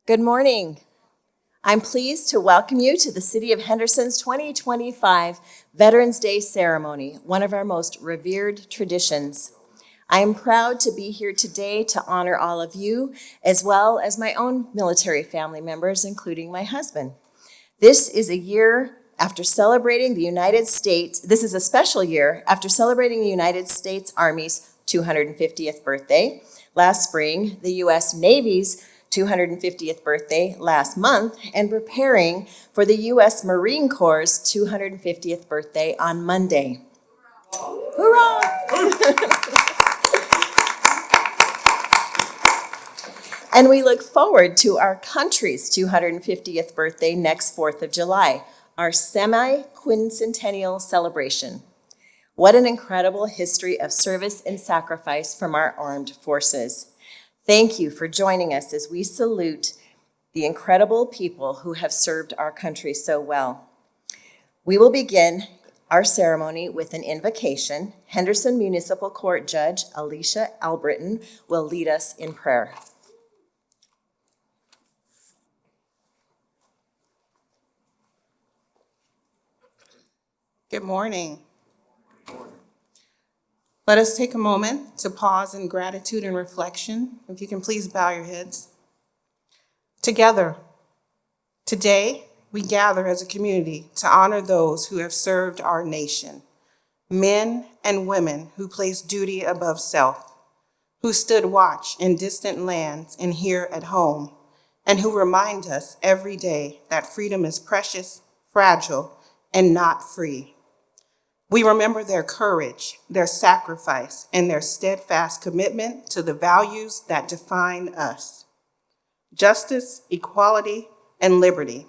Good morning. I'm pleased to welcome you to the City of Henderson's 2025 Veterans Day ceremony, one of our most revered traditions. I am proud to be here today to honor all of you, as well as my own military family members, including my husband. This is a year after celebrating the United States, this is a special year after celebrating the United States Army's 250th birthday last spring, the U.S. Navy's 250th birthday last month, and preparing for the U.S. Marine Corps' 250th birthday on Monday. Hoorah! And we look forward to our country's 250th birthday next 4th of July, our semi-quincentennial celebration. What an incredible history of service and sacrifice from our armed forces. Thank you for joining us as we salute the incredible people who have served our country so well. We will begin our ceremony with an invocation. Henderson Municipal Court Judge Alicia Albritton will lead us in prayer. Good morning. Let us take a moment to pause in gratitude and reflection. If you can please bow your heads. Together, today, we gather as a community to honor those who have served our nation, men and women who place duty above self, who stood watch in distant lands and here at home, and who remind us every day that freedom is precious, fragile, and not free. We remember their courage, their sacrifice, and their steadfast commitment to the values that define us: justice, equality, and liberty.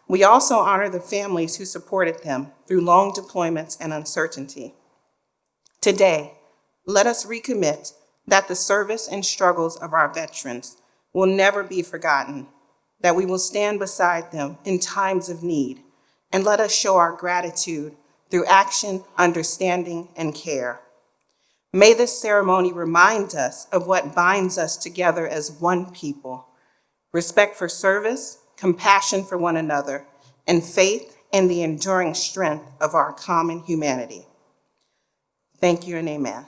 We also honor the families who supported them through long deployments and uncertainty. Today, let us recommit that the service and struggles of our veterans will never be forgotten, that we will stand beside them in times of need, and let us show our gratitude through action, understanding, and care. May this ceremony remind us of what binds us together as one people: respect for service, compassion for one another, and faith in the enduring strength of our common humanity. Thank you and amen.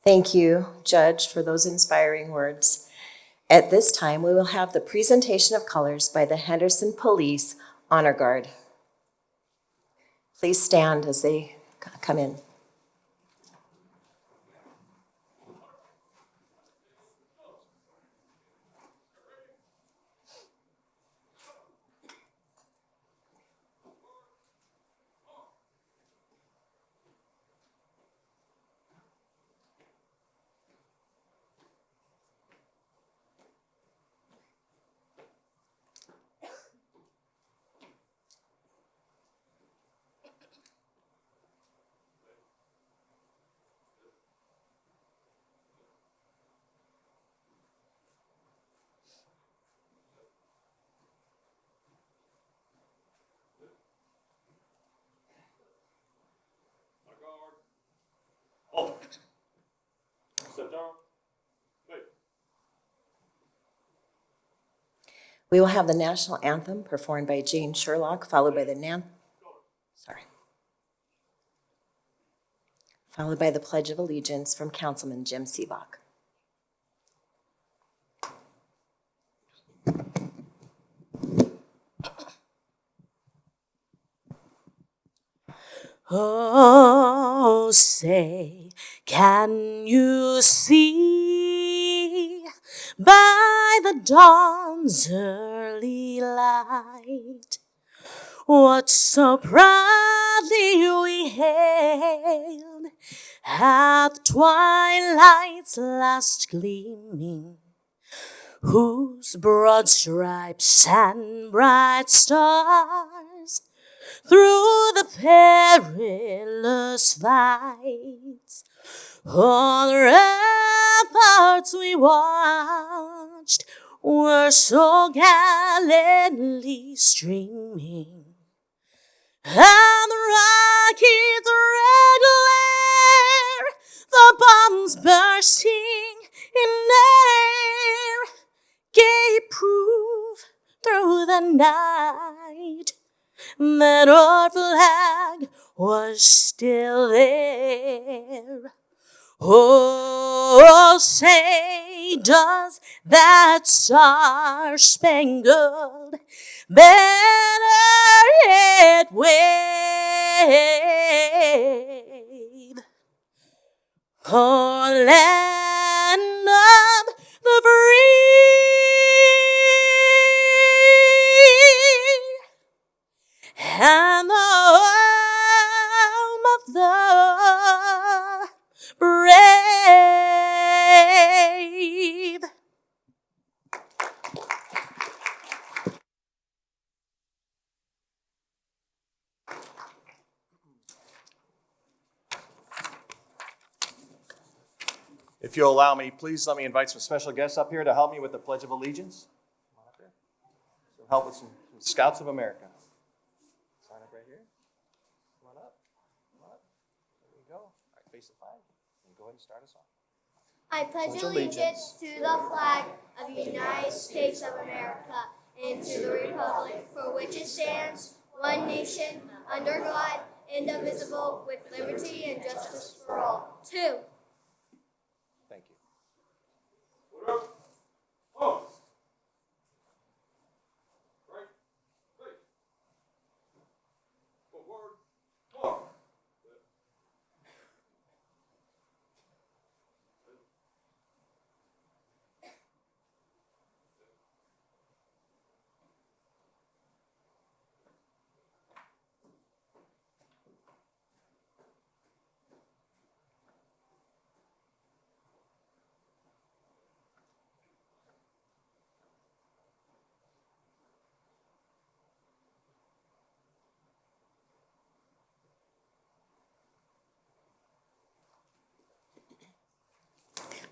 Thank you, Judge, for those inspiring words. At this time, we will have the presentation of colors by the Henderson Police Honor Guard. Please stand as they come in. We will have the national anthem performed by Jane Sherlock, followed by the Pledge of Allegiance from Councilman Jim Seebach. Oh, say, can you see by the dawn's early light what so proudly we hailed at the twilight's last gleaming, whose broad stripes and bright stars through the perilous fights on the ramparts we watched were so gallantly streaming, and the rocket's red glare, the bombs burn bursting in air gave proof through the night that our flag was still there. Oh, say, does that star-spangled banner yet wave? Oh, land of the free and the home of the brave. If you'll allow me, please let me invite some special guests up here to help me with the Pledge of Allegiance. Come on up here. So help with some Scouts of America. Sign up right here. Come on up. Come on up. There we go. All right, face the flag. And go ahead and start us off. I pledge allegiance to the flag of the United States of America and to the republic for which it stands, one nation, under God, indivisible, with liberty and justice for all. Two. Thank you.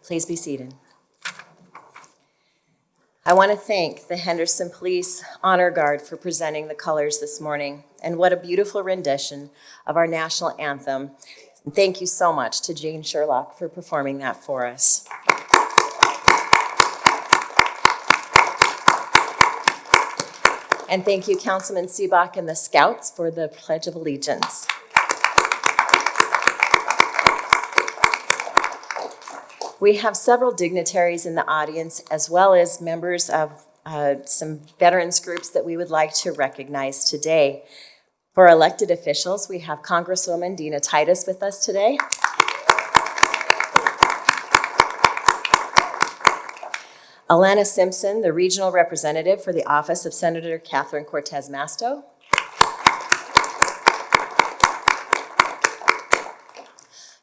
Please be seated. I want to thank the Henderson Police Honor Guard for presenting the colors this morning, and what a beautiful rendition of our national anthem. And thank you so much to Jane Sherlock for performing that for us. And thank you, Councilman Seebach and the Scouts, for the Pledge of Allegiance. We have several dignitaries in the audience, as well as members of some veterans groups that we would like to recognize today. For elected officials, we have Congresswoman Dina Titus with us today. Alana Simpson, the regional representative for the office of Senator Catherine Cortez Masto.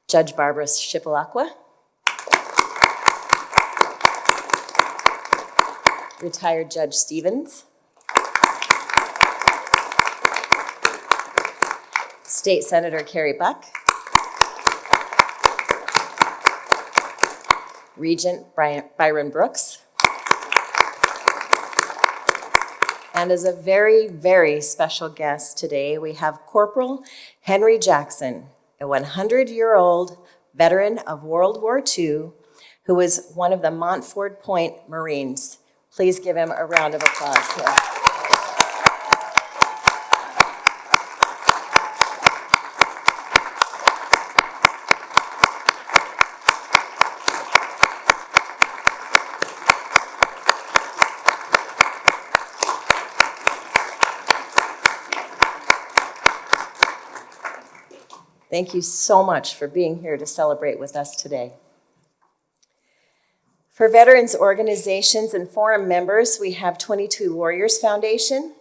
Judge Barbara Shipalakwa. Retired Judge Stevens. State Senator Carrie Buck. Regent Byron Brooks. And as a very, very special guest today, we have Corporal Henry Jackson, a 100-year-old veteran of World War II who was one of the Montford Point Marines. Please give him a round of applause here. Thank you so much for being here to celebrate with us today. For veterans organizations and forum members, we have 22 Warriors Foundation,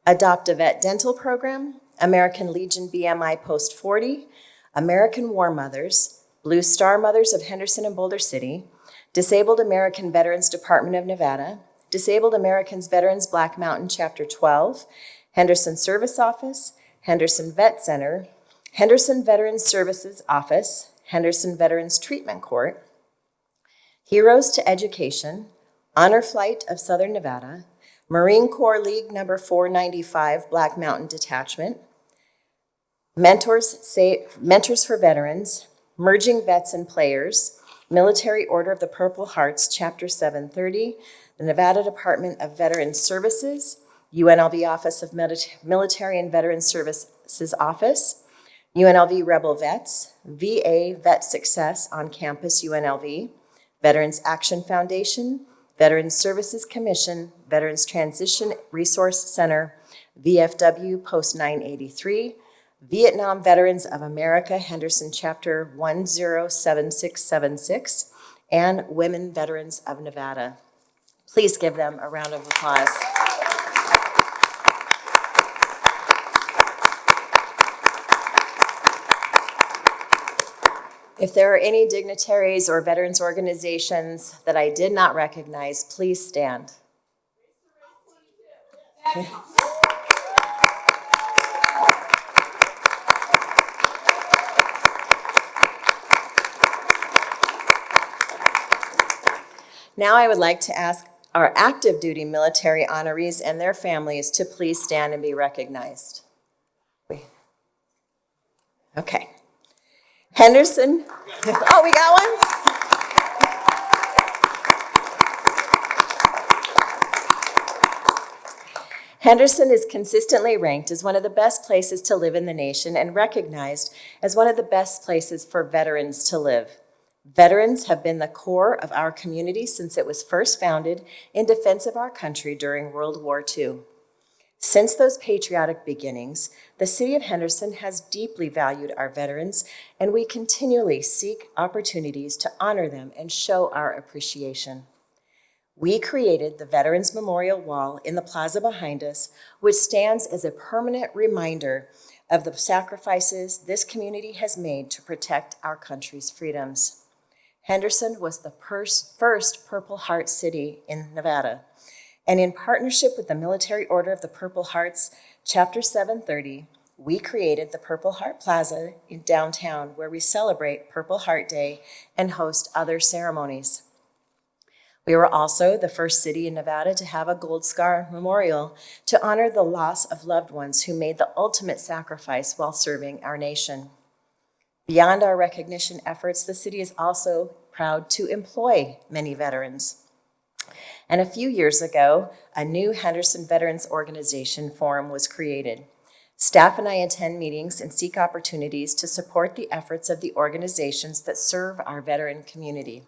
Adopt a Vet Dental Program, American Legion BMI Post 40, American War Mothers, Blue Star Mothers of Henderson and Boulder City, Disabled American Veterans Department of Nevada, Disabled Americans Veterans Black Mountain Chapter 12, Henderson Service Office, Henderson Vet Center, Henderson Veterans Services Office, Henderson Veterans Treatment Court, Heroes to Education, Honor Flight of Southern Nevada, Marine Corps League number 495 Black Mountain Detachment, Mentors for Veterans, Merging Vets and Players, Military Order of the Purple Hearts, Chapter 730, the Nevada Department of Veterans Services, UNLV Office of Military and Veterans Services Office, UNLV Rebel Vets, VA Vet Success on Campus UNLV, Veterans Action Foundation, Veterans Services Commission, Veterans Transition Resource Center, VFW Post 983, Vietnam Veterans of America, Henderson Chapter 107676, and Women Veterans of Nevada. Please give them a round of applause. If there are any dignitaries or veterans organizations that I did not recognize, please stand. Now I would like to ask our active duty military honorees and their families to please stand and be recognized. Okay. Henderson, oh, we got one? Henderson is consistently ranked as one of the best places to live in the nation and recognized as one of the best places for veterans to live. Veterans have been the core of our community since it was first founded in defense of our country during World War II. Since those patriotic beginnings, the City of Henderson has deeply valued our veterans, and we continually seek opportunities to honor them and show our appreciation. We created the Veterans Memorial Wall in the plaza behind us, which stands as a permanent reminder of the sacrifices this community has made to protect our country's freedoms. Henderson was the first Purple Heart city in Nevada, and in partnership with the Military Order of the Purple Hearts, Chapter 730, we created the Purple Heart Plaza in downtown, where we celebrate Purple Heart Day and host other ceremonies. We were also the first city in Nevada to have a Gold Scar Memorial to honor the loss of loved ones who made the ultimate sacrifice while serving our nation. Beyond our recognition efforts, the city is also proud to employ many veterans. And a few years ago, a new Henderson Veterans Organization Forum was created. Staff and I attend meetings and seek opportunities to support the efforts of the organizations that serve our veteran community.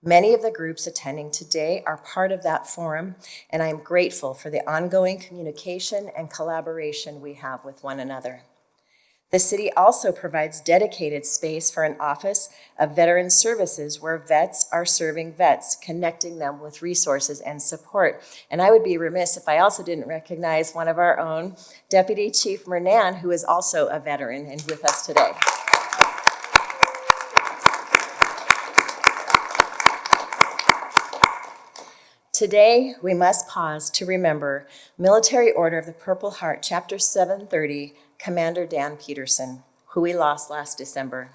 Many of the groups attending today are part of that forum, and I am grateful for the ongoing communication and collaboration we have with one another. The city also provides dedicated space for an Office of Veteran Services where vets are serving vets, connecting them with resources and support. And I would be remiss if I also didn't recognize one of our own, Deputy Chief Mernan, who is also a veteran and with us today. Today, we must pause to remember Military Order of the Purple Heart, Chapter 730, Commander Dan Peterson, who we lost last December.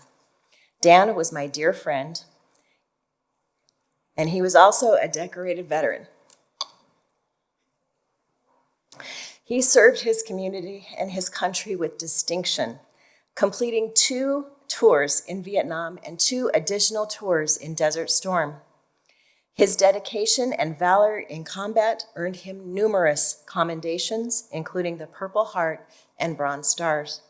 Dan was my dear friend, and he was also a decorated veteran. He served his community and his country with distinction, completing 2 tours in Vietnam and 2 additional tours in Desert Storm. His dedication and valor in combat earned him numerous commendations, including the Purple Heart and Bronze Stars.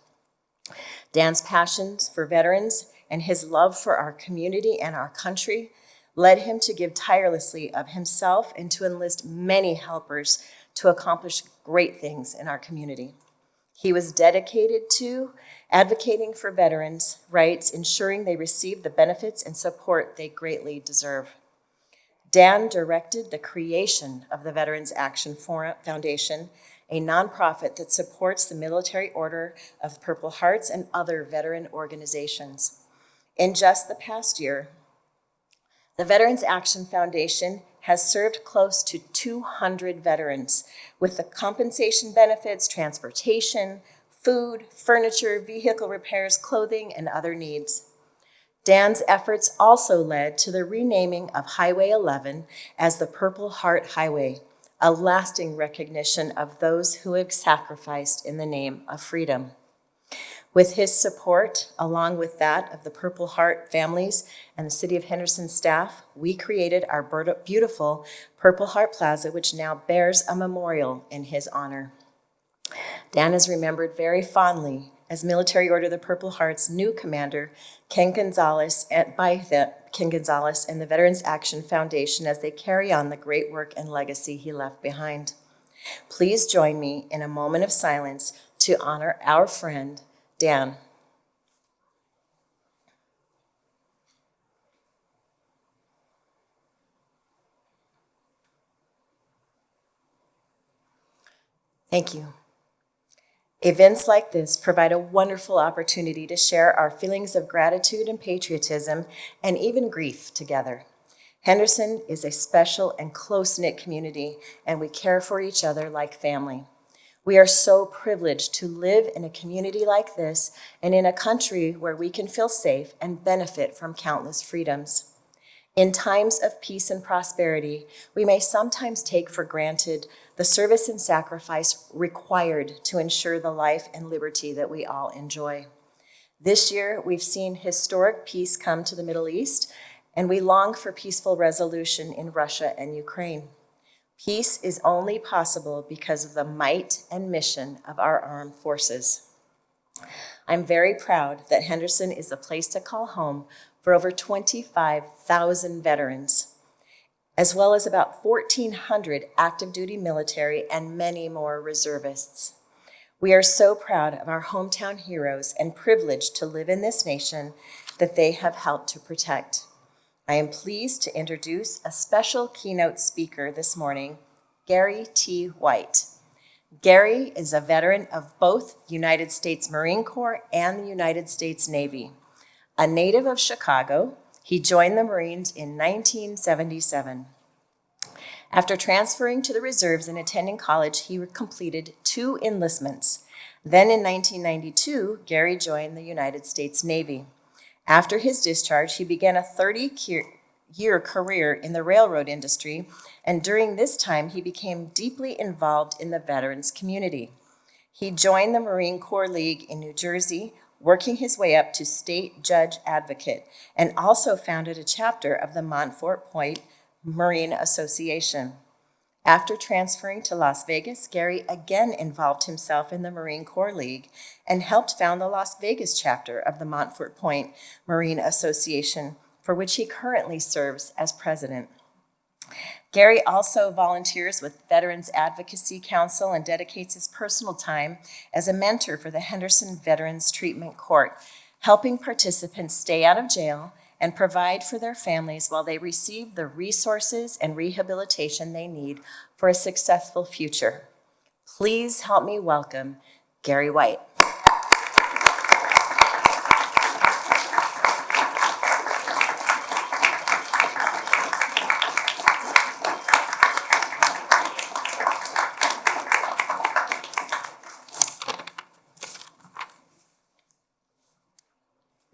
Dan's passions for veterans and his love for our community and our country led him to give tirelessly of himself and to enlist many helpers to accomplish great things in our community. He was dedicated to advocating for veterans' rights, ensuring they received the benefits and support they greatly deserve. Dan directed the creation of the Veterans Action Foundation, a nonprofit that supports the Military Order of Purple Hearts and other veteran organizations. In just the past year, the Veterans Action Foundation has served close to 200 veterans with the compensation benefits, transportation, food, furniture, vehicle repairs, clothing, and other needs. Dan's efforts also led to the renaming of Highway 11 as the Purple Heart Highway, a lasting recognition of those who have sacrificed in the name of freedom. With his support, along with that of the Purple Heart families and the City of Henderson staff, we created our beautiful Purple Heart Plaza, which now bears a memorial in his honor. Dan is remembered very fondly as Military Order of the Purple Heart's new commander, Ken Gonzalez, and the Veterans Action Foundation as they carry on the great work and legacy he left behind. Please join me in a moment of silence to honor our friend, Dan. Thank you. Events like this provide a wonderful opportunity to share our feelings of gratitude and patriotism and even grief together. Henderson is a special and close-knit community, and we care for each other like family. We are so privileged to live in a community like this and in a country where we can feel safe and benefit from countless freedoms. In times of peace and prosperity, we may sometimes take for granted the service and sacrifice required to ensure the life and liberty that we all enjoy. This year, we've seen historic peace come to the Middle East, and we long for peaceful resolution in Russia and Ukraine. Peace is only possible because of the might and mission of our armed forces. I'm very proud that Henderson is a place to call home for over 25,000 veterans, as well as about 1,400 active duty military and many more reservists. We are so proud of our hometown heroes and privileged to live in this nation that they have helped to protect. I am pleased to introduce a special keynote speaker this morning, Gary T. White. Gary is a veteran of both United States Marine Corps and the United States Navy. A native of Chicago, he joined the Marines in 1977. After transferring to the reserves and attending college, he completed 2 enlistments. Then in 1992, Gary joined the United States Navy. After his discharge, he began a 30-year career in the railroad industry, and during this time, he became deeply involved in the veterans community. He joined the Marine Corps League in New Jersey, working his way up to state judge advocate, and also founded a chapter of the Montfort Point Marine Association. After transferring to Las Vegas, Gary again involved himself in the Marine Corps League and helped found the Las Vegas chapter of the Montfort Point Marine Association, for which he currently serves as president. Gary also volunteers with Veterans Advocacy Council and dedicates his personal time as a mentor for the Henderson Veterans Treatment Court, helping participants stay out of jail and provide for their families while they receive the resources and rehabilitation they need for a successful future. Please help me welcome Gary White.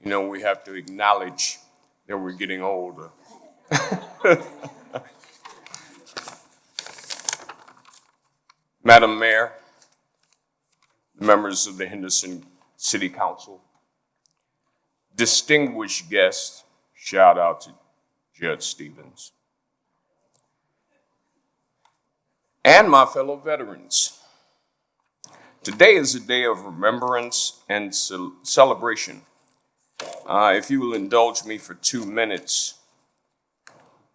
You know, we have to acknowledge that we're getting older. Madam Mayor, members of the Henderson City Council, distinguished guests, shout out to Judge Stevens, and my fellow veterans. Today is a day of remembrance and celebration. If you will indulge me for 2 minutes,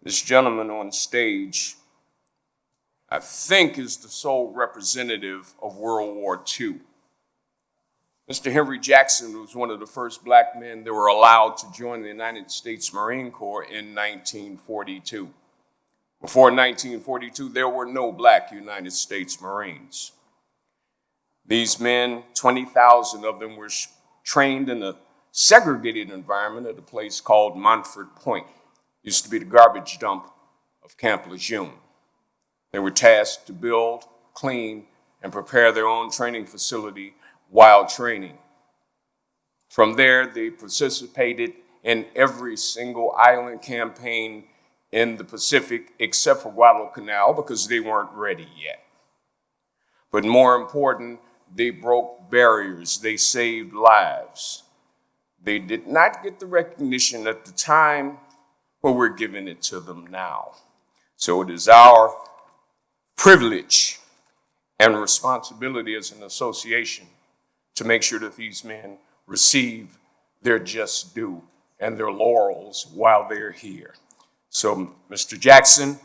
this gentleman on stage, I think, is the sole representative of World War II. Mr. Henry Jackson was one of the first black men that were allowed to join the United States Marine Corps in 1942. Before 1942, there were no black United States Marines. These men, 20,000 of them, were trained in a segregated environment at a place called Montfort Point. It used to be the garbage dump of Camp Lejeune. They were tasked to build, clean, and prepare their own training facility while training. From there, they participated in every single island campaign in the Pacific except for Guadalcanal because they weren't ready yet. But more important, they broke barriers, they saved lives. They did not get the recognition at the time, but we're giving it to them now. So it is our privilege and responsibility as an association to make sure that these men receive their just due and their laurels while they're here. So, Mr. Jackson,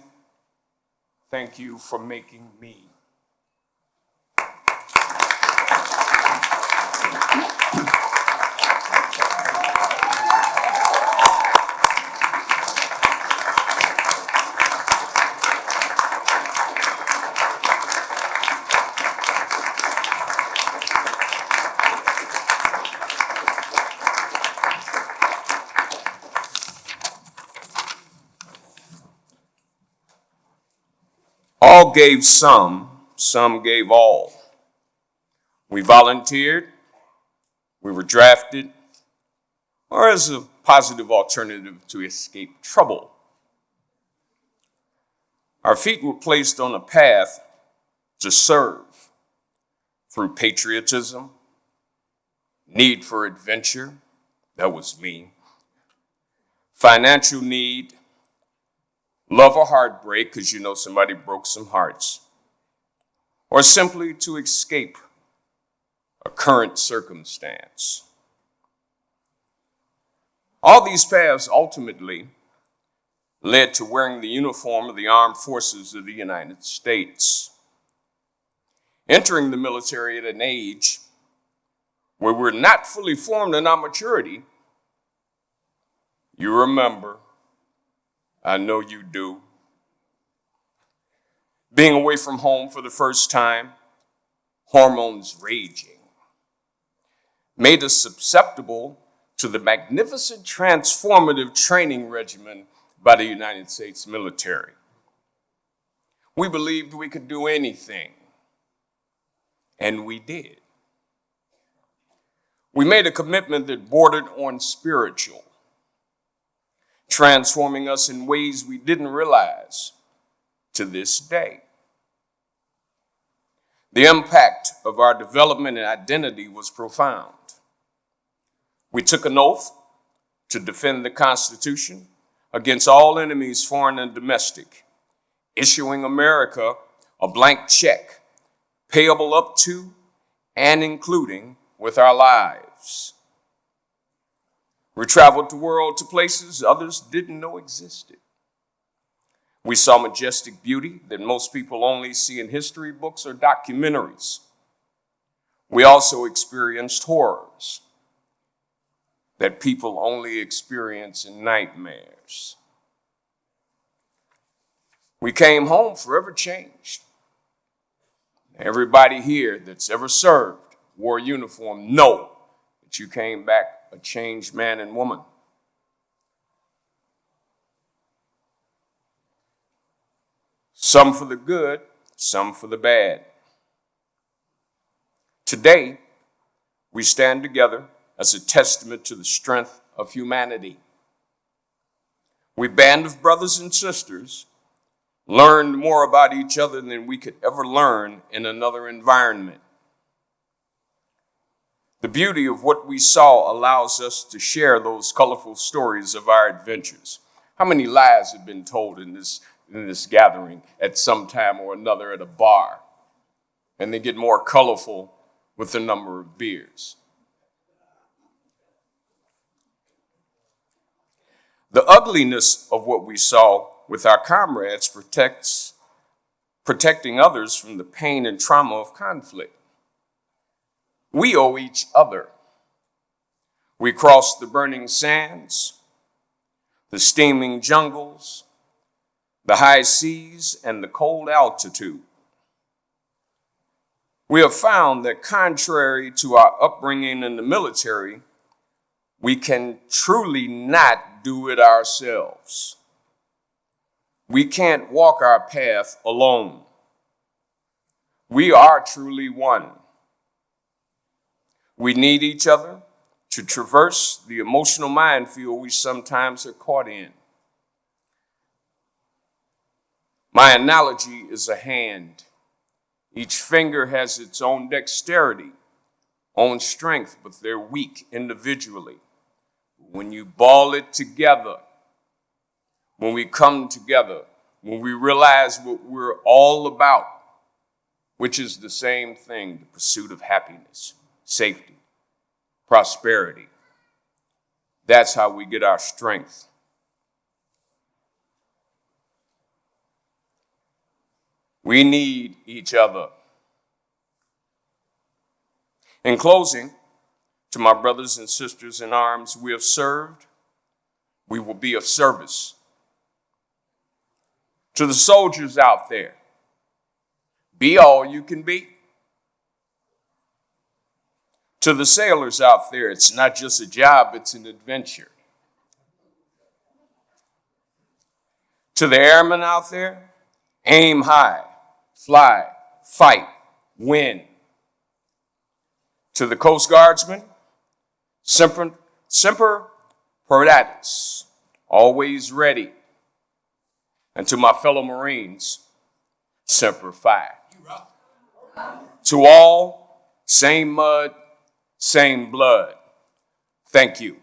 thank you for making me. All gave some gave all. We volunteered, we were drafted, or as a positive alternative to escape trouble. Our feet were placed on a path to serve through patriotism, need for adventure, that was me, financial need, love or heartbreak, because you know somebody broke some hearts, or simply to escape a current circumstance. All these paths ultimately led to wearing the uniform of the armed forces of the United States, entering the military at an age where we're not fully formed in our maturity. You remember, I know you do, being away from home for the first time, hormones raging, made us susceptible to the magnificent transformative training regimen by the United States military. We believed we could do anything, and we did. We made a commitment that bordered on spiritual, transforming us in ways we didn't realize to this day. The impact of our development and identity was profound. We took an oath to defend the Constitution against all enemies, foreign and domestic, issuing America a blank check, payable up to and including with our lives. We traveled the world to places others didn't know existed. We saw majestic beauty that most people only see in history books or documentaries. We also experienced horrors that people only experience in nightmares. We came home forever changed. Everybody here that's ever served, wore a uniform, know that you came back a changed man and woman. Some for the good, some for the bad. Today, we stand together as a testament to the strength of humanity. We band of brothers and sisters learned more about each other than we could ever learn in another environment. The beauty of what we saw allows us to share those colorful stories of our adventures. How many lies have been told in this gathering at some time or another at a bar? And they get more colorful with the number of beers. The ugliness of what we saw with our comrades protecting others from the pain and trauma of conflict. We owe each other. We crossed the burning sands, the steaming jungles, the high seas, and the cold altitude. We have found that contrary to our upbringing in the military, we can truly not do it ourselves. We can't walk our path alone. We are truly one. We need each other to traverse the emotional minefield we sometimes are caught in. My analogy is a hand. Each finger has its own dexterity, own strength, but they're weak individually. When you ball it together, when we come together, when we realize what we're all about, which is the same thing, the pursuit of happiness, safety, prosperity, that's how we get our strength. We need each other. In closing, to my brothers and sisters in arms we have served, we will be of service. To the soldiers out there, be all you can be. To the sailors out there, it's not just a job, it's an adventure. To the airmen out there, aim high, fly, fight, win. To the Coast Guardsmen, semper paratus, always ready. And to my fellow Marines, semper fi. To all, same mud, same blood. Thank you.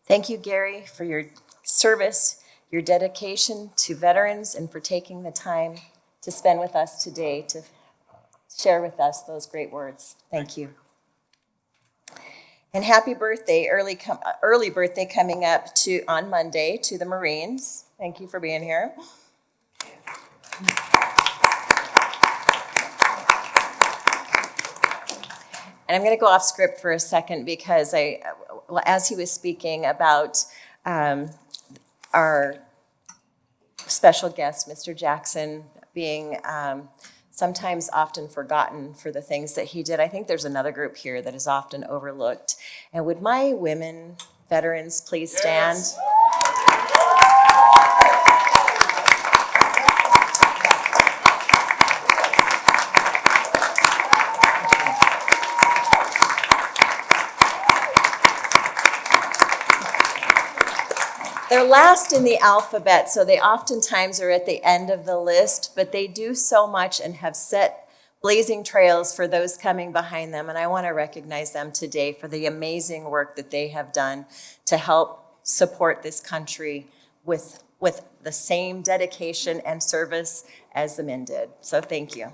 Thank you, Gary, for your service, your dedication to veterans, and for taking the time to spend with us today to share with us those great words. Thank you. And happy birthday, early birthday coming up on Monday to the Marines. Thank you for being here. And I'm going to go off script for a second because as he was speaking about our special guest, Mr. Jackson, being sometimes often forgotten for the things that he did, I think there's another group here that is often overlooked. And would my women veterans please stand? Yes. They're last in the alphabet, so they oftentimes are at the end of the list, but they do so much and have set blazing trails for those coming behind them. And I want to recognize them today for the amazing work that they have done to help support this country with the same dedication and service as the men did. So thank you.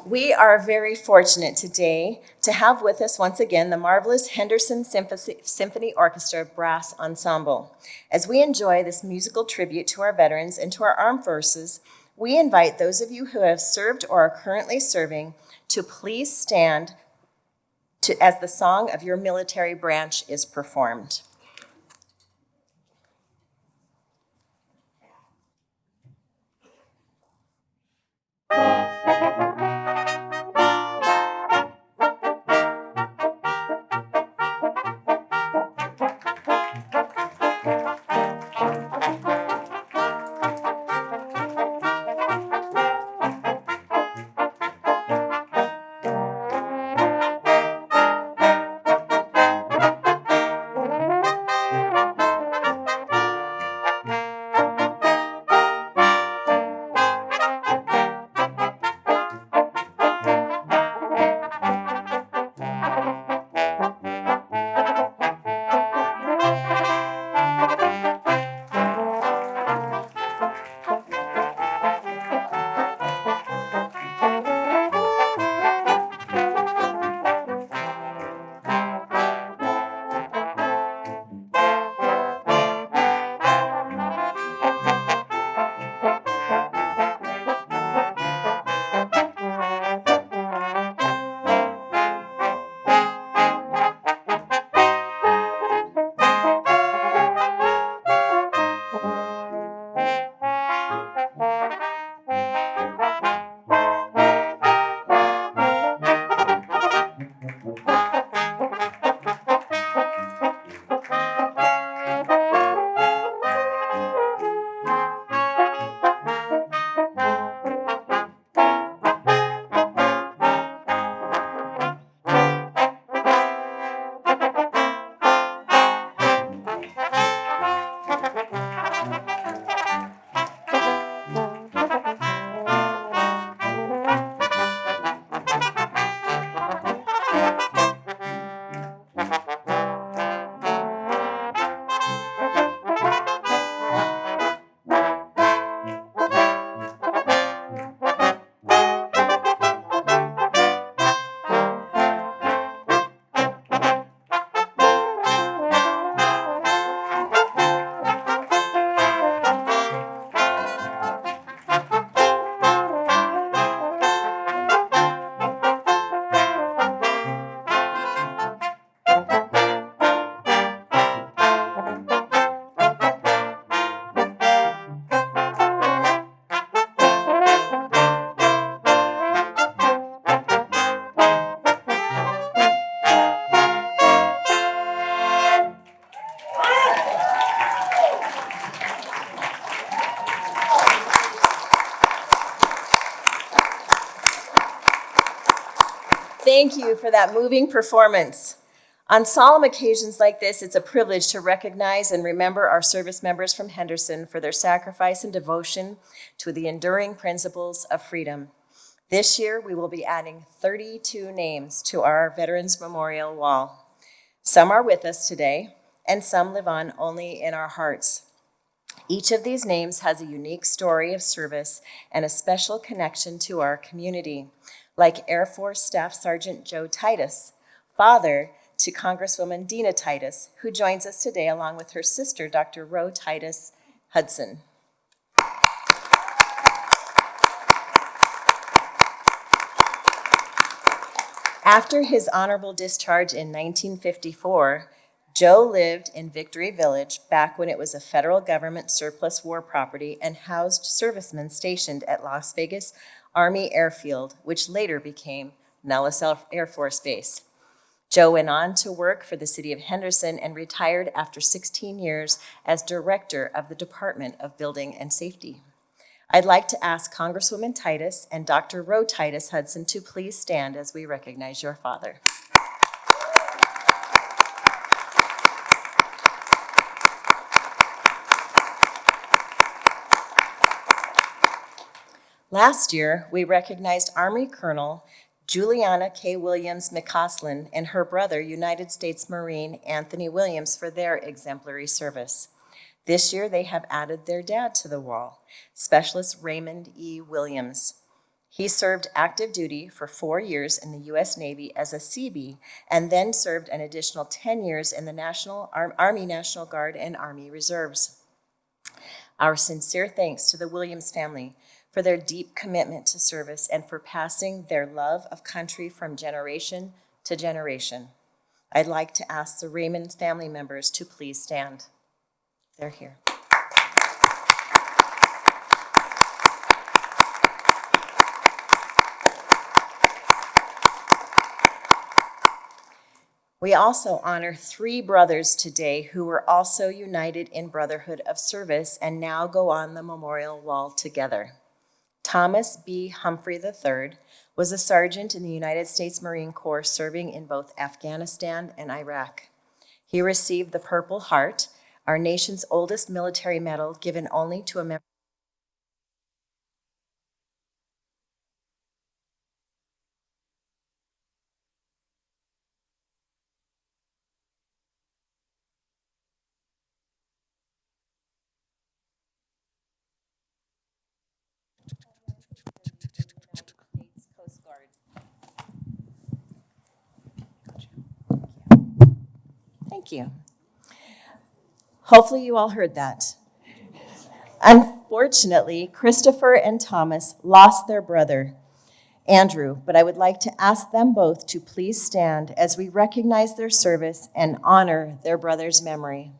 We are very fortunate today to have with us once again the marvelous Henderson Symphony Orchestra Brass Ensemble. As we enjoy this musical tribute to our veterans and to our armed forces, we invite those of you who have served or are currently serving to please stand as the song of your military branch is performed. Thank you for that moving performance. On solemn occasions like this, it's a privilege to recognize and remember our service members from Henderson for their sacrifice and devotion to the enduring principles of freedom. This year, we will be adding 32 names to our Veterans Memorial Wall. Some are with us today, and some live on only in our hearts. Each of these names has a unique story of service and a special connection to our community, like Air Force Staff Sergeant Joe Titus, father to Congresswoman Dina Titus, who joins us today along with her sister, Dr. Roe Titus Hudson. After his honorable discharge in 1954, Joe lived in Victory Village back when it was a federal government surplus war property and housed servicemen stationed at Las Vegas Army Airfield, which later became Nellis Air Force Base. Joe went on to work for the city of Henderson and retired after 16 years as director of the Department of Building and Safety. I'd like to ask Congresswoman Titus and Dr. Roe Titus Hudson to please stand as we recognize your father. Last year, we recognized Army Colonel Juliana K. Williams McCausland and her brother, United States Marine Anthony Williams, for their exemplary service. This year, they have added their dad to the wall, Specialist Raymond E. Williams. He served active duty for 4 years in the U.S. Navy as a Seabee and then served an additional 10 years in the Army National Guard and Army Reserves. Our sincere thanks to the Williams family for their deep commitment to service and for passing their love of country from generation to generation. I'd like to ask the Raymond family members to please stand. They're here. We also honor 3 brothers today who were also united in brotherhood of service and now go on the memorial wall together. Thomas B. Humphrey III was a sergeant in the United States Marine Corps serving in both Afghanistan and Iraq. He received the Purple Heart, our nation's oldest military medal given only to a member. Thank you. Hopefully you all heard that. Unfortunately, Christopher and Thomas lost their brother, Andrew, but I would like to ask them both to please stand as we recognize their service and honor their brother's memory.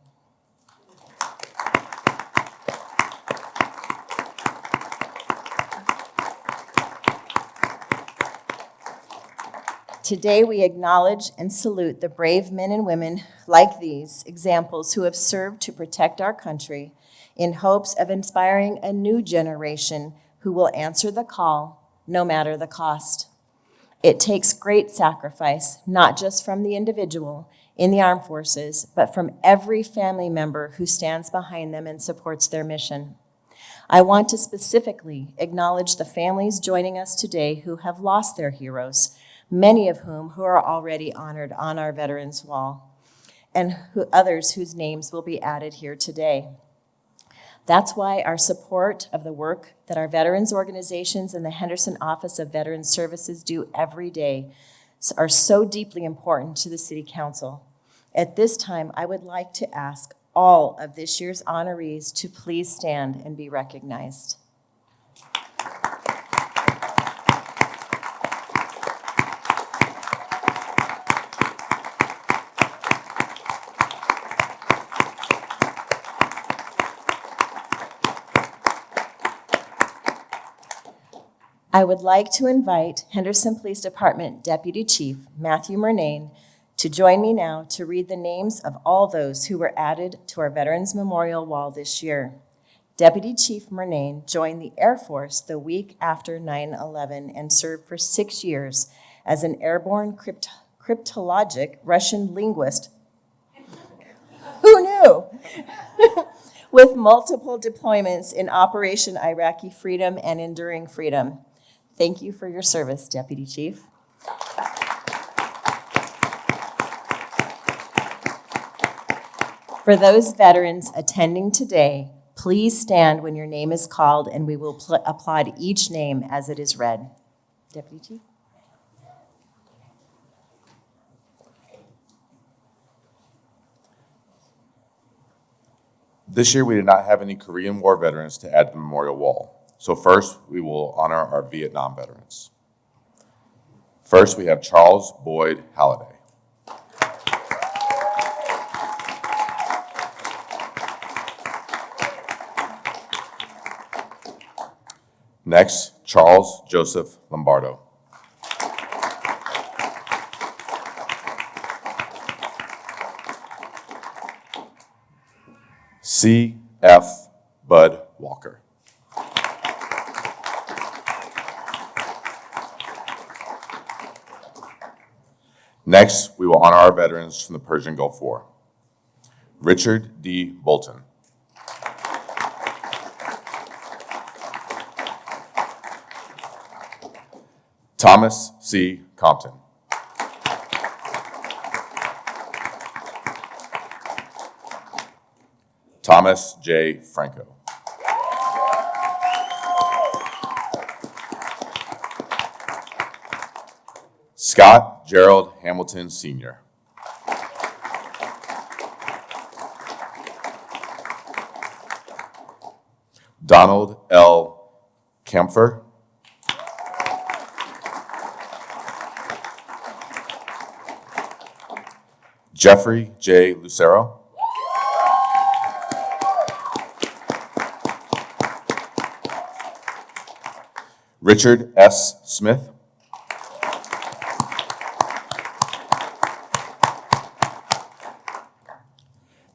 Today, we acknowledge and salute the brave men and women like these examples who have served to protect our country in hopes of inspiring a new generation who will answer the call, no matter the cost. It takes great sacrifice, not just from the individual in the armed forces, but from every family member who stands behind them and supports their mission. I want to specifically acknowledge the families joining us today who have lost their heroes, many of whom who are already honored on our Veterans Wall, and others whose names will be added here today. That's why our support of the work that our veterans organizations and the Henderson Office of Veterans Services do every day are so deeply important to the City Council. At this time, I would like to ask all of this year's honorees to please stand and be recognized. I would like to invite Henderson Police Department Deputy Chief Matthew Murnane to join me now to read the names of all those who were added to our Veterans Memorial Wall this year. Deputy Chief Murnane joined the Air Force the week after 9/11 and served for 6 years as an airborne cryptologic Russian linguist. Who knew? With multiple deployments in Operation Iraqi Freedom and Enduring Freedom. Thank you for your service, Deputy Chief. For those veterans attending today, please stand when your name is called and we will applaud each name as it is read. Deputy Chief. This year, we did not have any Korean War veterans to add to the memorial wall. So first, we will honor our Vietnam veterans. First, we have Charles Boyd Halliday. Next, Charles Joseph Lombardo. C. F. Bud Walker. Next, we will honor our veterans from the Persian Gulf War. Richard D. Bolton. Thomas C. Compton. Thomas J. Franco. Scott Gerald Hamilton Sr. Donald L. Kempfer. Jeffrey J. Lucero. Richard S. Smith.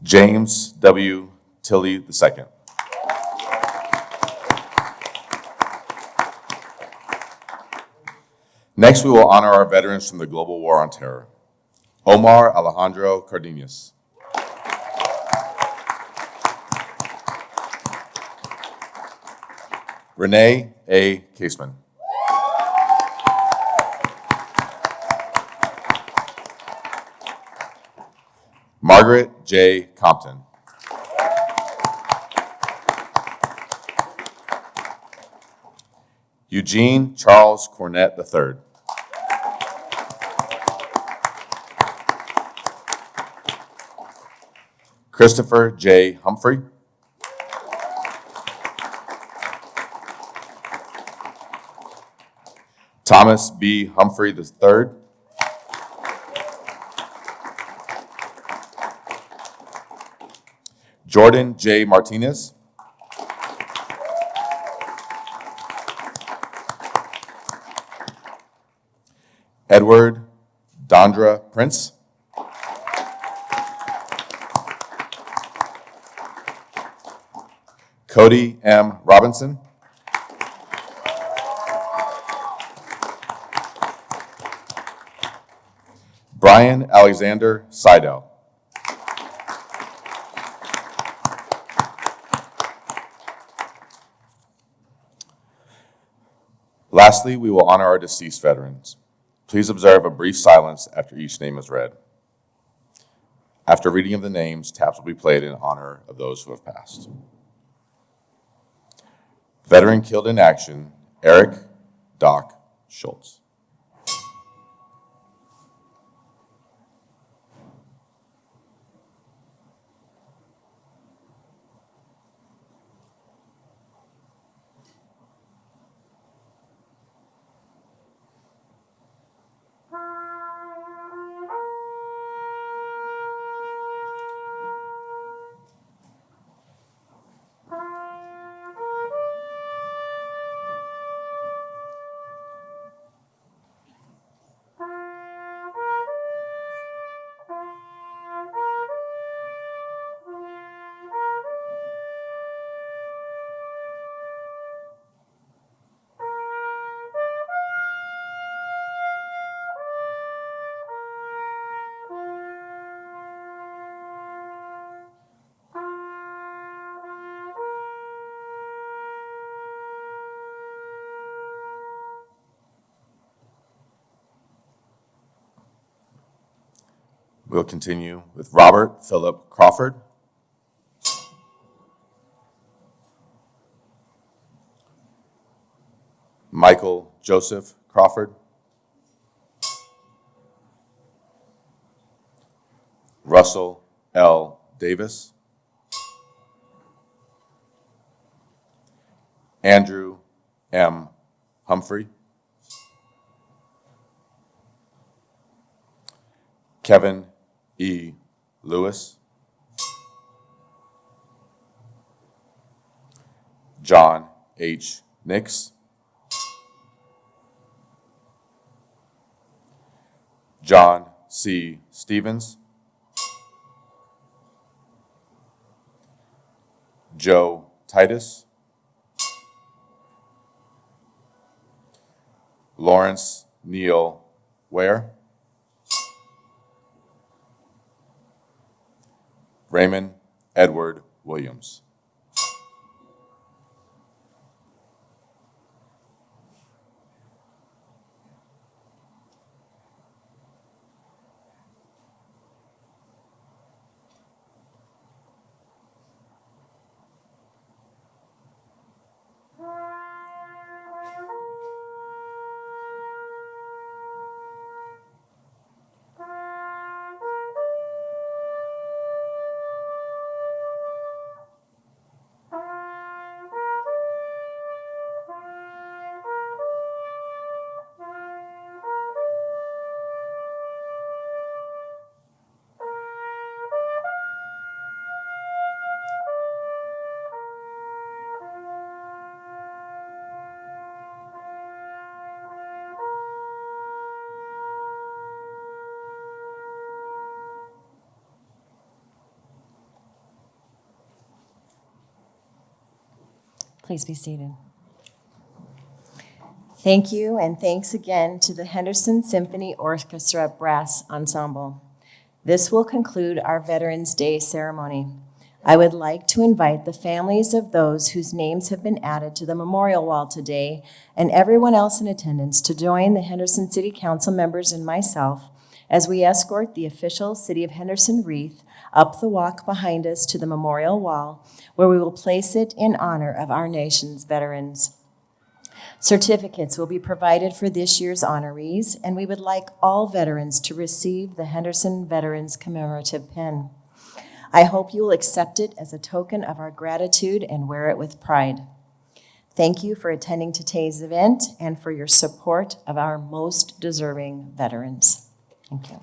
James W. Tilley II. Next, we will honor our veterans from the Global War on Terror. Omar Alejandro Cardenas. Renee A. Caseman. Margaret J. Compton. Eugene Charles Cornett III. Christopher J. Humphrey. Thomas B. Humphrey III. Jordan J. Martinez. Edward Dondra Prince. Cody M. Robinson. Brian Alexander Seidel. Lastly, we will honor our deceased veterans. Please observe a brief silence after each name is read. After reading of the names, taps will be played in honor of those who have passed. Veteran killed in action, Eric Doc Schultz. We'll continue with Robert Philip Crawford. Michael Joseph Crawford. Russell L. Davis. Andrew M. Humphrey. Kevin E. Lewis. John H. Nix. John C. Stevens. Joe Titus. Lawrence Neal Ware. Raymond Edward Williams. Please be seated. Thank you, and thanks again to the Henderson Symphony Orchestra Brass Ensemble. This will conclude our Veterans Day ceremony. I would like to invite the families of those whose names have been added to the memorial wall today and everyone else in attendance to join the Henderson City Council members and myself as we escort the official City of Henderson wreath up the walk behind us to the memorial wall, where we will place it in honor of our nation's veterans. Certificates will be provided for this year's honorees, and we would like all veterans to receive the Henderson Veterans Commemorative Pin. I hope you will accept it as a token of our gratitude and wear it with pride. Thank you for attending today's event and for your support of our most deserving veterans. Thank you.